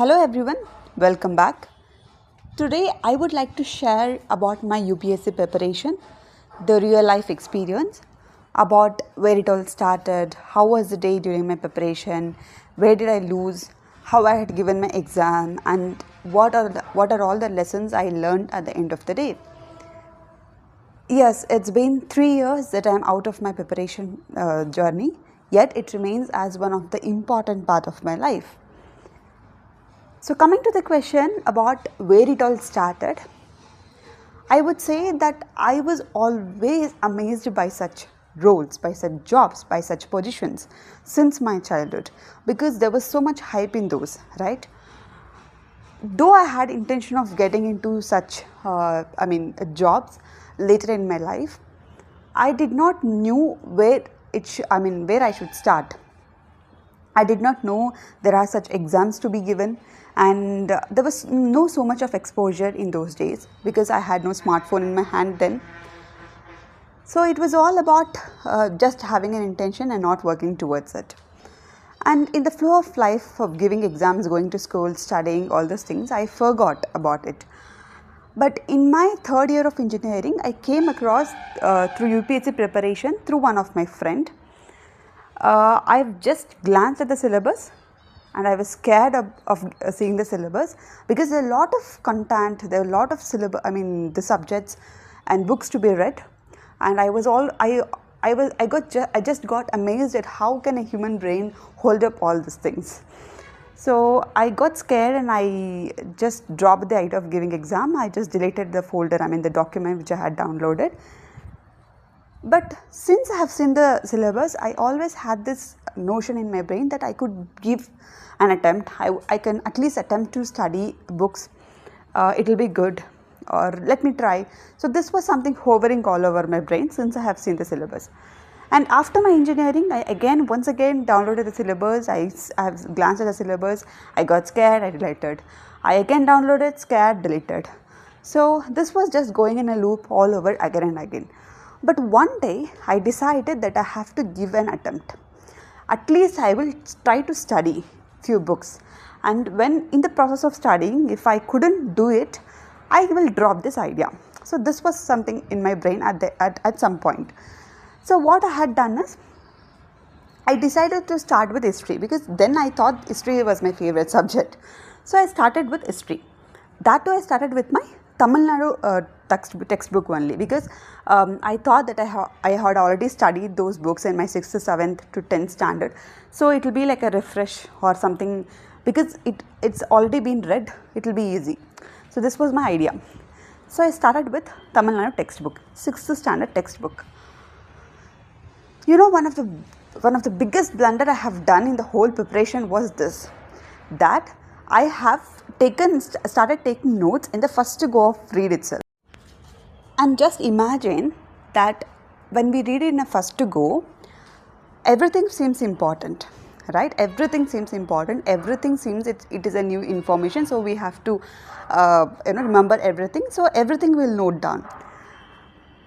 Hello everyone, welcome back. Today I would like to share about my UPSC preparation, the real life experience, about where it all started, how was the day during my preparation, where did I lose, how I had given my exam, and what are all the lessons I learned at the end of the day. Yes, it's been 3 years that I'm out of my preparation journey, yet it remains as one of the important part of my life. So coming to the question about where it all started, I would say that I was always amazed by such roles, by such jobs, by such positions since my childhood, because there was so much hype in those, right? Though I had intention of getting into such jobs later in my life, I did not knew where where I should start. I did not know there are such exams to be given, and there was no so much of exposure in those days because I had no smartphone in my hand then. So it was all about just having an intention and not working towards it. And in the flow of life of giving exams, going to school, studying, all those things, I forgot about it. But in my third year of engineering, I came across through UPSC preparation through one of my friend. I've just glanced at the syllabus and I was scared of seeing the syllabus because there are a lot of content, there are a lot of the subjects and books to be read, and I just got amazed at how can a human brain hold up all these things. So I got scared and I just dropped the idea of giving exam. I just deleted the folder, the document which I had downloaded. But since I have seen the syllabus, I always had this notion in my brain that I could give an attempt. I can at least attempt to study books. It will be good, or let me try. So this was something hovering all over my brain since I have seen the syllabus. And after my engineering, I once again downloaded the syllabus. I have glanced at the syllabus. I got scared. I deleted. I again downloaded, scared, deleted. So this was just going in a loop all over again and again. But one day I decided that I have to give an attempt. At least I will try to study few books, and when in the process of studying, if I couldn't do it, I will drop this idea. So this was something in my brain at some point. So what I had done is I decided to start with history because then I thought history was my favorite subject. So I started with history. That too I started with my Tamil Nadu textbook only because I thought that I had already studied those books in my 6th, 7th to 10th standard. So it will be like a refresh or something because it's already been read, it will be easy. So this was my idea. So I started with Tamil Nadu textbook, 6th standard textbook. You know, one of the biggest blunder I have done in the whole preparation was this, that I have started taking notes in the first go of read itself. And just imagine that when we read it in a first go, everything seems important, right? Everything seems important. Everything seems it is a new information. So we have to remember everything. So everything will note down.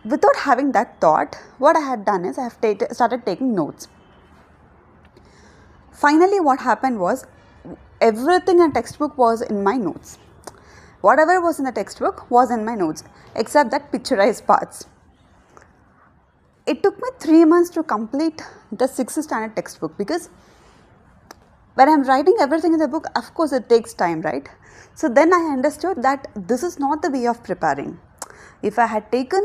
Without having that thought, what I had done is I have started taking notes. Finally, what happened was everything in textbook was in my notes. Whatever was in the textbook was in my notes, except that picturized parts. It took me 3 months to complete the 6th standard textbook because when I'm writing everything in the book, of course it takes time, right? So then I understood that this is not the way of preparing. If I had taken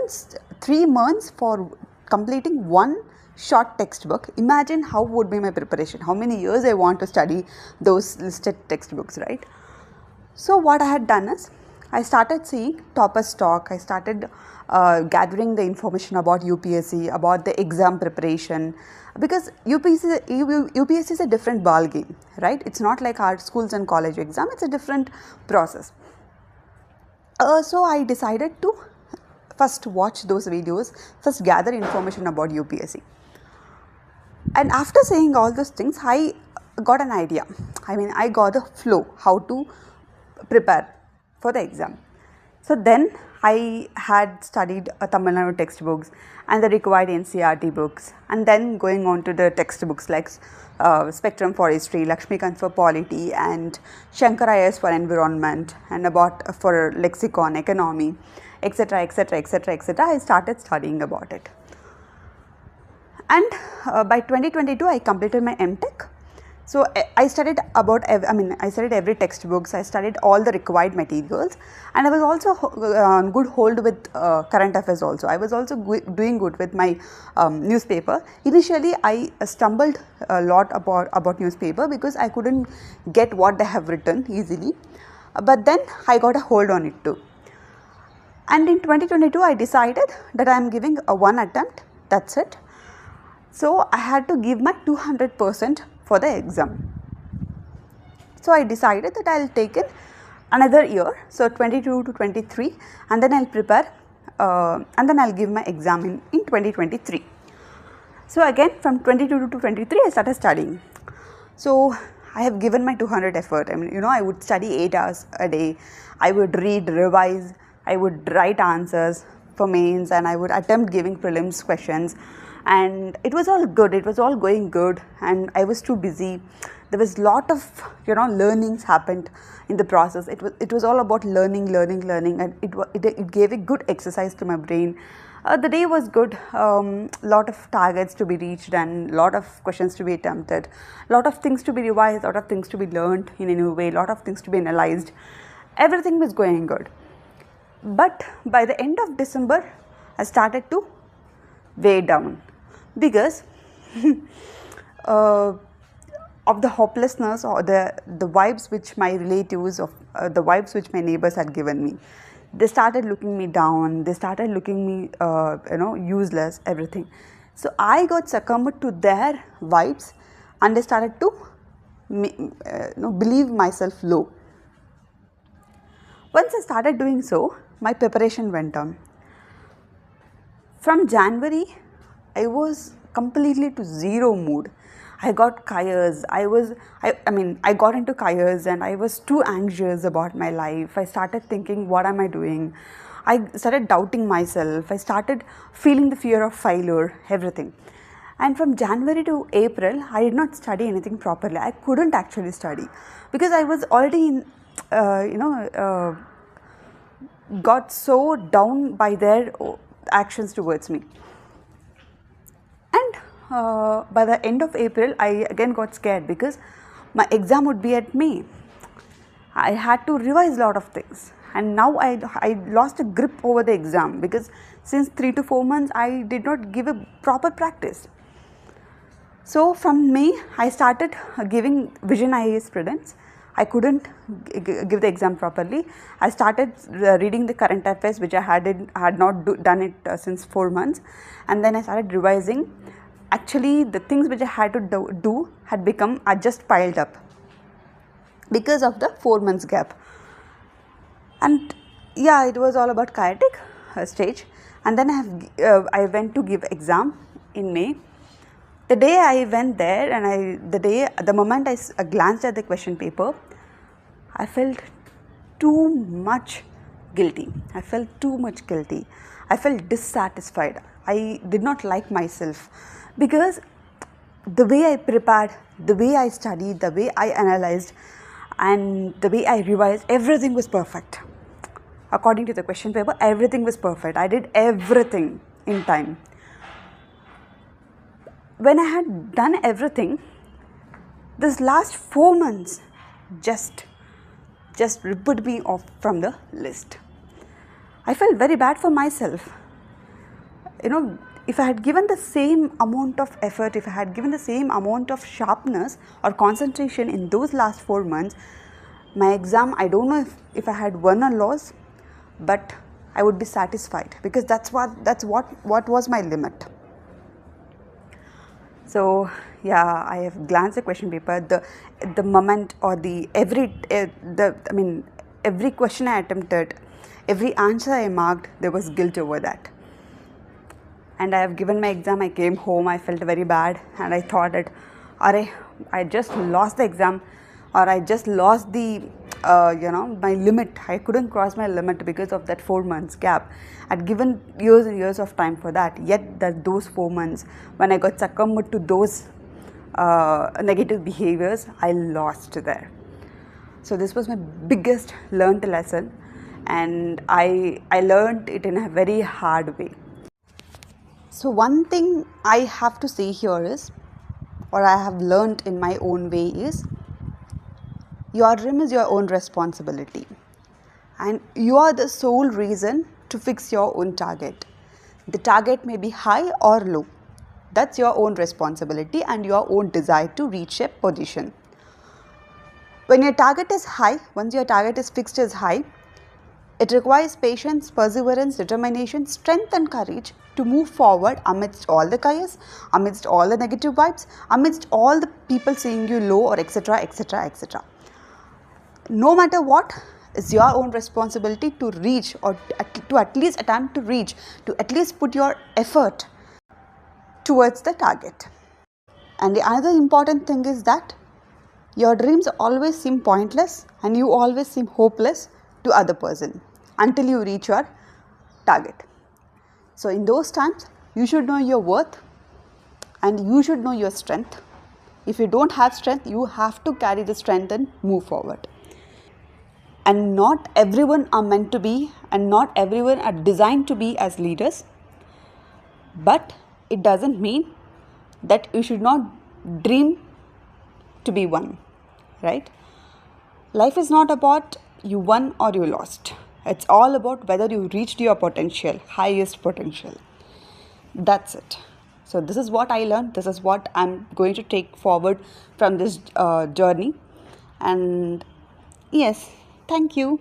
3 months for completing one short textbook, imagine how would be my preparation, how many years I want to study those listed textbooks, right? So what I had done is I started seeing Topper's talk. I started gathering the information about UPSC, about the exam preparation, because UPSC is a different ball game, right? It's not like our schools and college exam. It's a different process. So I decided to first watch those videos, first gather information about UPSC. And after saying all those things, I got an idea. I got a flow how to prepare for the exam. So then I had studied Tamil Nadu textbooks and the required NCERT books, and then going on to the textbooks like Spectrum for History, Lakshmikant for Polity, and Shankar IAS for Environment, and about for Lexicon, Economy, etc., etc., etc., etc. I started studying about it. And by 2022, I completed my MTech. So I studied I studied every textbooks, I studied all the required materials, and I was also good hold with current affairs also. I was also doing good with my newspaper. Initially, I stumbled a lot about newspaper because I couldn't get what they have written easily. But then I got a hold on it too. And in 2022, I decided that I am giving a one attempt, that's it. So I had to give my 200% for the exam. So I decided that I will take it another year, so 22 to 23, and then I will prepare and then I will give my exam in 2023. So again from 22 to 23 I started studying. So I have given my 200 effort. I mean, I would study 8 hours a day. I would read, revise, I would write answers for mains, and I would attempt giving prelims questions. And it was all good, it was all going good, and I was too busy. There was lot of learnings happened in the process. It was all about learning, and it gave a good exercise to my brain. The day was good, lot of targets to be reached and lot of questions to be attempted, lot of things to be revised, lot of things to be learned in a new way, lot of things to be analyzed. Everything was going good. But by the end of December, I started to weigh down because of the hopelessness or the vibes which my relatives of the vibes which my neighbors had given me. They started looking me down, they started looking me useless, everything. So I got succumbed to their vibes, and I started to believe myself low. Once I started doing so, my preparation went on. From January, I was completely to zero mood. I got chaos. I got into chaos, and I was too anxious about my life. I started thinking, what am I doing? I started doubting myself. I started feeling the fear of failure, everything. And from January to April, I did not study anything properly. I couldn't actually study because I was already got so down by their actions towards me. And by the end of April, I again got scared because my exam would be at May. I had to revise a lot of things, and now I lost a grip over the exam because since 3 to 4 months I did not give a proper practice. So from May, I started giving Vision IAS prelims. I couldn't give the exam properly. I started reading the current affairs, which I had not done it since 4 months, and then I started revising. Actually, the things which I had to do had become just piled up because of the 4 months gap. And yeah, it was all about chaotic stage. And then I went to give exam in May. The day I went there, and the moment I glanced at the question paper, I felt too much guilty. I felt dissatisfied. I did not like myself because the way I prepared, the way I studied, the way I analyzed, and the way I revised, everything was perfect. According to the question paper, everything was perfect. I did everything in time. When I had done everything, this last 4 months just ripped me off from the list. I felt very bad for myself. If I had given the same amount of effort, if I had given the same amount of sharpness or concentration in those last 4 months, my exam, I don't know if I had won or lost, but I would be satisfied because that's what was my limit. So yeah, I have glanced at the question paper. The moment or every question I attempted, every answer I marked, there was guilt over that. And I have given my exam. I came home. I felt very bad, and I thought that, I just lost the exam, or I just lost the my limit. I couldn't cross my limit because of that 4 months gap. I'd given years and years of time for that, yet that those 4 months, when I got succumbed to those negative behaviors, I lost there. So this was my biggest learned lesson, and I learned it in a very hard way. So one thing I have to say here is, or I have learned in my own way is, your dream is your own responsibility, and you are the sole reason to fix your own target. The target may be high or low. That's your own responsibility and your own desire to reach a position. When your target is high, once your target is fixed as high, it requires patience, perseverance, determination, strength and courage to move forward amidst all the chaos, amidst all the negative vibes, amidst all the people seeing you low, or etc, etc, etc. No matter what, it's your own responsibility to reach, or to at least attempt to reach, to at least put your effort towards the target. And the other important thing is that your dreams always seem pointless and you always seem hopeless to other person until you reach your target. So in those times, you should know your worth and you should know your strength. If you don't have strength, you have to carry the strength and move forward. And not everyone are meant to be, and not everyone are designed to be as leaders. But it doesn't mean that you should not dream to be one, right? Life is not about you won or you lost. It's all about whether you reached your potential, highest potential. That's it. So this is what I learned. This is what I'm going to take forward from this journey. And yes, thank you.